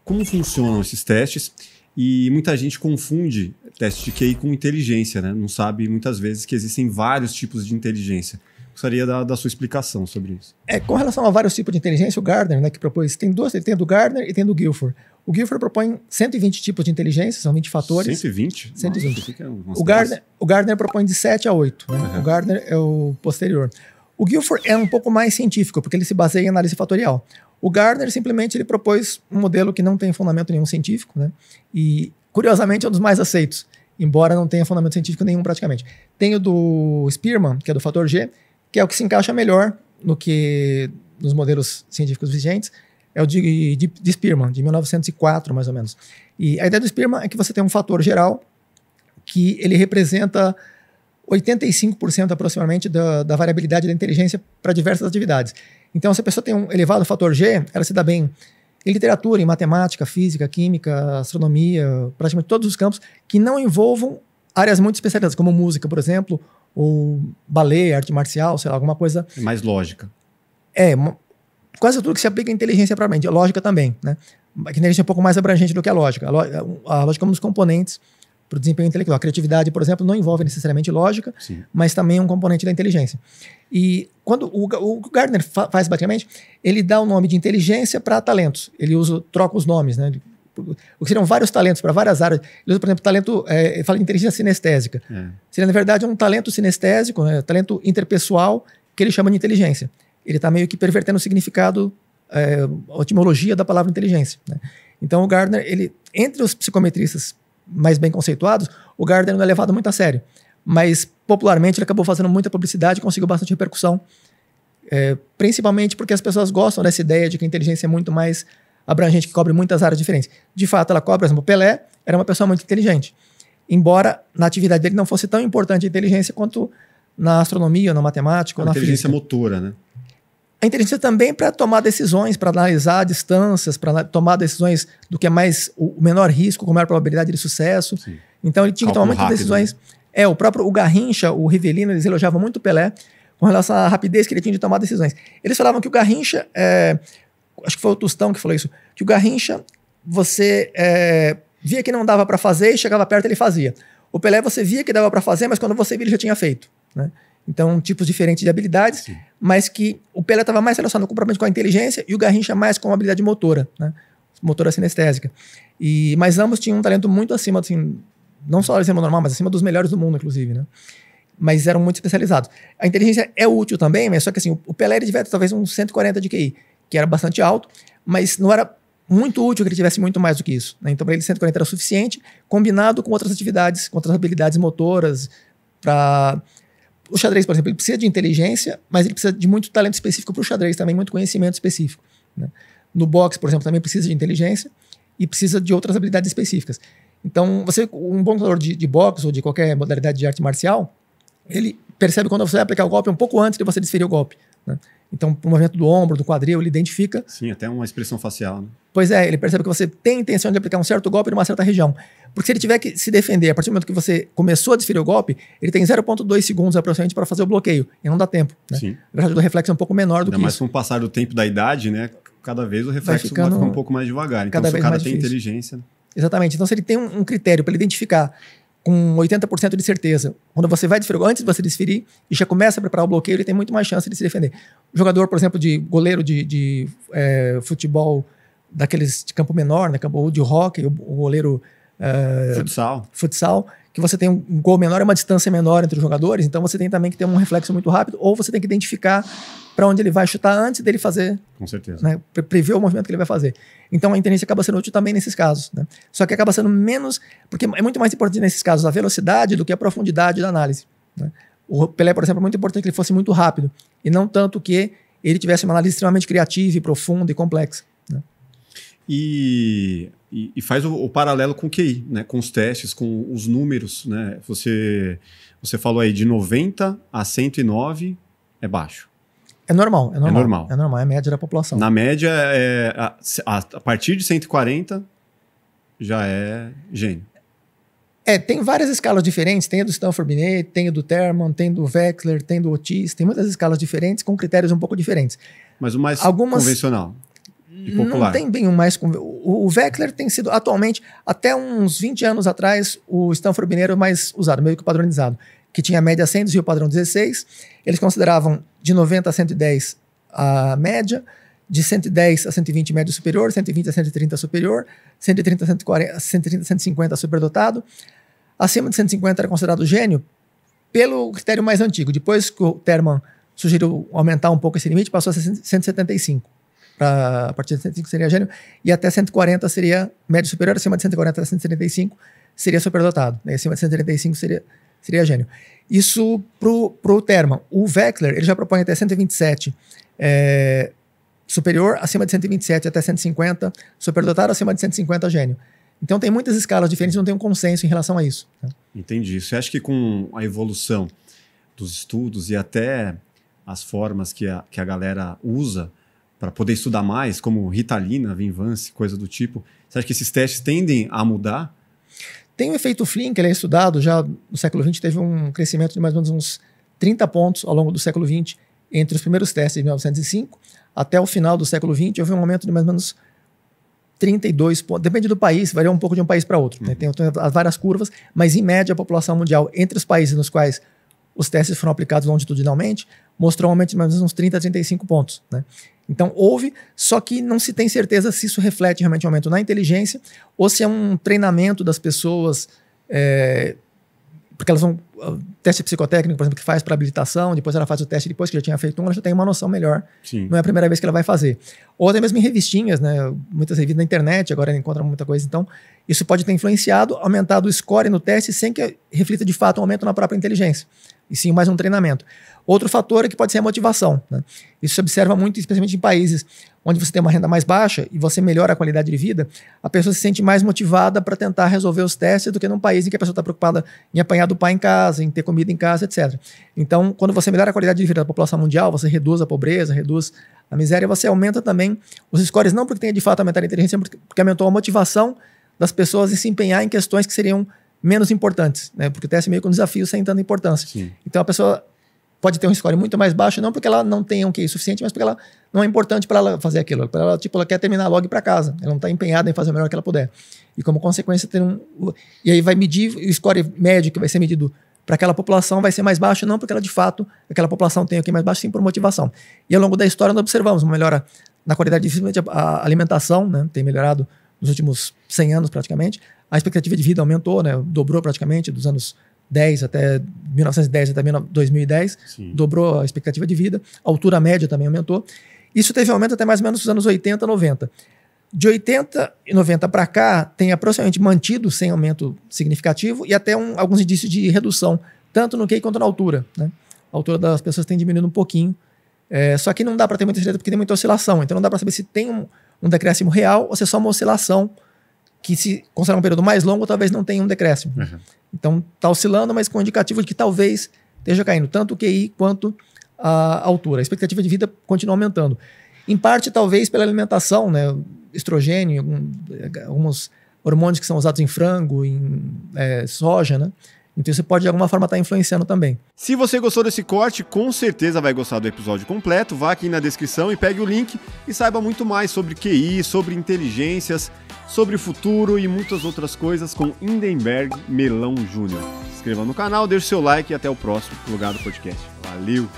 como funcionam esses testes? E muita gente confunde teste de QI com inteligência, né? Não sabe muitas vezes que existem vários tipos de inteligência. Gostaria da sua explicação sobre isso. Com relação a vários tipos de inteligência, o Gardner, né, que propôs, tem duas, ele tem do Gardner e tem do Guilford. O Guilford propõe 120 tipos de inteligência, são 20 fatores. 120? 120. Nossa, o Gardner propõe de 7 a 8. Né? Uhum. O Gardner é o posterior. O Guilford é um pouco mais científico, porque ele se baseia em análise fatorial. O Gardner simplesmente ele propôs um modelo que não tem fundamento nenhum científico, né? E, curiosamente, é um dos mais aceitos, embora não tenha fundamento científico nenhum praticamente. Tem o do Spearman, que é do fator G, que é o que se encaixa melhor no que nos modelos científicos vigentes, é o de Spearman, de 1904, mais ou menos. E a ideia do Spearman é que você tem um fator geral que ele representa 85% aproximadamente da variabilidade da inteligência para diversas atividades. Então, se a pessoa tem um elevado fator G, ela se dá bem em literatura, em matemática, física, química, astronomia, praticamente todos os campos que não envolvam áreas muito especializadas, como música, por exemplo, ou balé, arte marcial, sei lá, alguma coisa... Mais lógica. Quase tudo que se aplica à inteligência propriamente, a lógica também, né? A inteligência é um pouco mais abrangente do que a lógica. A lógica é um dos componentes para o desempenho intelectual. A criatividade, por exemplo, não envolve necessariamente lógica, sim, mas também é um componente da inteligência. E quando o Gardner faz, basicamente, ele dá o nome de inteligência para talentos. Ele troca os nomes, né? O que seriam vários talentos para várias áreas. Ele usa, por exemplo, talento, ele fala de inteligência sinestésica. Seria, na verdade, um talento sinestésico, né? Talento interpessoal, que ele chama de inteligência. Ele está meio que pervertendo o significado, a etimologia da palavra inteligência, né? Então, o Gardner, entre os psicometristas mais bem conceituados, o Gardner não é levado muito a sério. Mas, popularmente, ele acabou fazendo muita publicidade e conseguiu bastante repercussão. Principalmente porque as pessoas gostam dessa ideia de que a inteligência é muito mais abrangente, que cobre muitas áreas diferentes. De fato, ela cobre, por exemplo, Pelé era uma pessoa muito inteligente. Embora na atividade dele não fosse tão importante a inteligência quanto na astronomia, na matemática ou na física. A inteligência motora, né? A inteligência também para tomar decisões, para analisar distâncias, para tomar decisões do que é mais o menor risco, com maior probabilidade de sucesso. Sim. Então ele tinha que tomar muitas decisões. Né? O Garrincha, o Rivellino, eles elogiavam muito o Pelé com relação à rapidez que ele tinha de tomar decisões. Eles falavam que o Garrincha, acho que foi o Tostão que falou isso, que o Garrincha, você via que não dava para fazer e chegava perto ele fazia. O Pelé você via que dava para fazer, mas quando você via ele já tinha feito, né? Então, tipos diferentes de habilidades, sim, mas que o Pelé estava mais relacionado propriamente com a inteligência e o Garrincha mais com a habilidade motora, né? Motora sinestésica. Mas ambos tinham um talento muito acima, assim, não só acima do normal, mas acima dos melhores do mundo, inclusive, né? Mas eram muito especializados. A inteligência é útil também, mas só que assim, o Pelé ele tivesse talvez uns 140 de QI, que era bastante alto, mas não era muito útil que ele tivesse muito mais do que isso, né? Então, para ele, 140 era o suficiente, combinado com outras atividades, com outras habilidades motoras, para... O xadrez, por exemplo, ele precisa de inteligência, mas ele precisa de muito talento específico para o xadrez também, muito conhecimento específico, né? No boxe, por exemplo, também precisa de inteligência e precisa de outras habilidades específicas. Então, um bom lutador de boxe ou de qualquer modalidade de arte marcial, ele percebe quando você vai aplicar o golpe um pouco antes de você desferir o golpe, né? Então, o movimento do ombro, do quadril, ele identifica... Sim, até uma expressão facial, né? Pois é, ele percebe que você tem intenção de aplicar um certo golpe numa certa região. Porque se ele tiver que se defender, a partir do momento que você começou a desferir o golpe, ele tem 0,2 segundos aproximadamente para fazer o bloqueio. E não dá tempo, né? Sim. A velocidade do reflexo é um pouco menor do que isso. Mas com o passar do tempo da idade, né? Cada vez o reflexo vai ficar um pouco mais devagar. Então, se o cara tem inteligência... Exatamente. Então, se ele tem um critério para ele identificar com 80% de certeza, quando você vai desferir, antes de você desferir, e já começa a preparar o bloqueio, ele tem muito mais chance de se defender. O jogador, por exemplo, de goleiro de futebol, daqueles de campo menor, né, ou de hóquei, o goleiro... Futsal, que você tem um gol menor e uma distância menor entre os jogadores, então você tem também que ter um reflexo muito rápido, ou você tem que identificar para onde ele vai chutar antes dele fazer. Com certeza. Né, prever o movimento que ele vai fazer. Então a inteligência acaba sendo útil também nesses casos, né? Só que acaba sendo menos, porque é muito mais importante nesses casos a velocidade do que a profundidade da análise, né? O Pelé, por exemplo, é muito importante que ele fosse muito rápido, e não tanto que ele tivesse uma análise extremamente criativa e profunda e complexa, né? E faz o paralelo com o QI, né? Com os testes, com os números, né? Você falou aí de 90 a 109 é baixo. É normal. É a média da população. Na média, a partir de 140 já é gênio. Tem várias escalas diferentes. Tem a do Stanford Binet, tem a do Terman, tem do Wechsler, tem do Otis. Tem muitas escalas diferentes com critérios um pouco diferentes. Mas o mais convencional? de popular? Não tem bem o mais... O Veckler tem sido, atualmente, até uns 20 anos atrás, o Stanford Mineiro mais usado, meio que padronizado, que tinha a média 100 e o padrão 16. Eles consideravam de 90 a 110 a média, de 110 a 120 médio superior, 120 a 130 superior, 130 a 140, 130 a 150 superdotado. Acima de 150 era considerado gênio pelo critério mais antigo. Depois que o Terman sugeriu aumentar um pouco esse limite, passou a ser 175. A partir de 175 seria gênio, e até 140 seria médio superior, acima de 140 a 175 seria superdotado, né? Acima de 135 seria gênio. Isso pro Terman. O Veckler, ele já propõe até 127 superior, acima de 127 até 150 superdotado, acima de 150 gênio. Então tem muitas escalas diferentes, não tem um consenso em relação a isso, né? Entendi. Você acha que com a evolução dos estudos e até as formas que a galera usa para poder estudar mais, como Ritalina, Vinvance, coisa do tipo, você acha que esses testes tendem a mudar? Tem o efeito Flynn, que ele é estudado já no século XX, teve um crescimento de mais ou menos uns 30 pontos ao longo do século XX, entre os primeiros testes de 1905 até o final do século XX, houve um aumento de mais ou menos 32 pontos. Depende do país, varia um pouco de um país para outro. Né? Tem as várias curvas, mas em média a população mundial, entre os países nos quais os testes foram aplicados longitudinalmente, mostrou um aumento de mais ou menos uns 30 a 35 pontos. Né? Então houve, só que não se tem certeza se isso reflete realmente um aumento na inteligência ou se é um treinamento das pessoas, porque elas vão... Teste psicotécnico, por exemplo, que faz para habilitação, depois ela faz o teste, depois que já tinha feito ela já tem uma noção melhor. Sim. Não é a primeira vez que ela vai fazer. Ou até mesmo em revistinhas, né? Muitas revistas na internet, agora encontra muita coisa. Então, isso pode ter influenciado, aumentado o score no teste sem que reflita de fato um aumento na própria inteligência. E sim mais um treinamento. Outro fator é que pode ser a motivação. Né? Isso se observa muito, especialmente em países onde você tem uma renda mais baixa e você melhora a qualidade de vida, a pessoa se sente mais motivada para tentar resolver os testes do que num país em que a pessoa está preocupada em apanhar do pai em casa, em ter comida em casa, etc. Então, quando você melhora a qualidade de vida da população mundial, você reduz a pobreza, reduz a miséria, você aumenta também os scores, não porque tenha de fato aumentado a inteligência, porque aumentou a motivação das pessoas em se empenhar em questões que seriam menos importantes, né? Porque o teste é meio que um desafio sem tanta importância. Sim. Então a pessoa pode ter um score muito mais baixo, não porque ela não tenha um QI suficiente, mas porque ela não é importante para ela fazer aquilo. Ela quer terminar logo e ir para casa. Ela não está empenhada em fazer o melhor que ela puder. E como consequência, e aí vai medir, o score médio que vai ser medido para aquela população vai ser mais baixo, não porque ela de fato, aquela população tem o QI mais baixo, sim por motivação. E ao longo da história nós observamos uma melhora na qualidade de vida, a alimentação, né, tem melhorado nos últimos 100 anos praticamente. A expectativa de vida aumentou, né, dobrou praticamente dos anos 1910 até 2010, sim. Dobrou a expectativa de vida, a altura média também aumentou. Isso teve aumento até mais ou menos nos anos 80, 90. De 80 e 90 para cá, tem aproximadamente mantido sem aumento significativo e até alguns indícios de redução, tanto no QI quanto na altura. Né? A altura das pessoas tem diminuído um pouquinho, só que não dá para ter muita certeza porque tem muita oscilação, então não dá para saber se tem um decréscimo real ou se é só uma oscilação que se considerar um período mais longo, talvez não tenha um decréscimo. Uhum. Então, está oscilando, mas com indicativo de que talvez esteja caindo, tanto o QI quanto a altura. A expectativa de vida continua aumentando. Em parte, talvez, pela alimentação, né? Estrogênio, alguns hormônios que são usados em frango, em soja, né? Então isso pode de alguma forma estar influenciando também. Se você gostou desse corte, com certeza vai gostar do episódio completo. Vá aqui na descrição e pegue o link e saiba muito mais sobre QI, sobre inteligências, sobre o futuro e muitas outras coisas com Hindenberg Melão Júnior. Se inscreva no canal, deixe seu like e até o próximo Plugado Podcast. Valeu!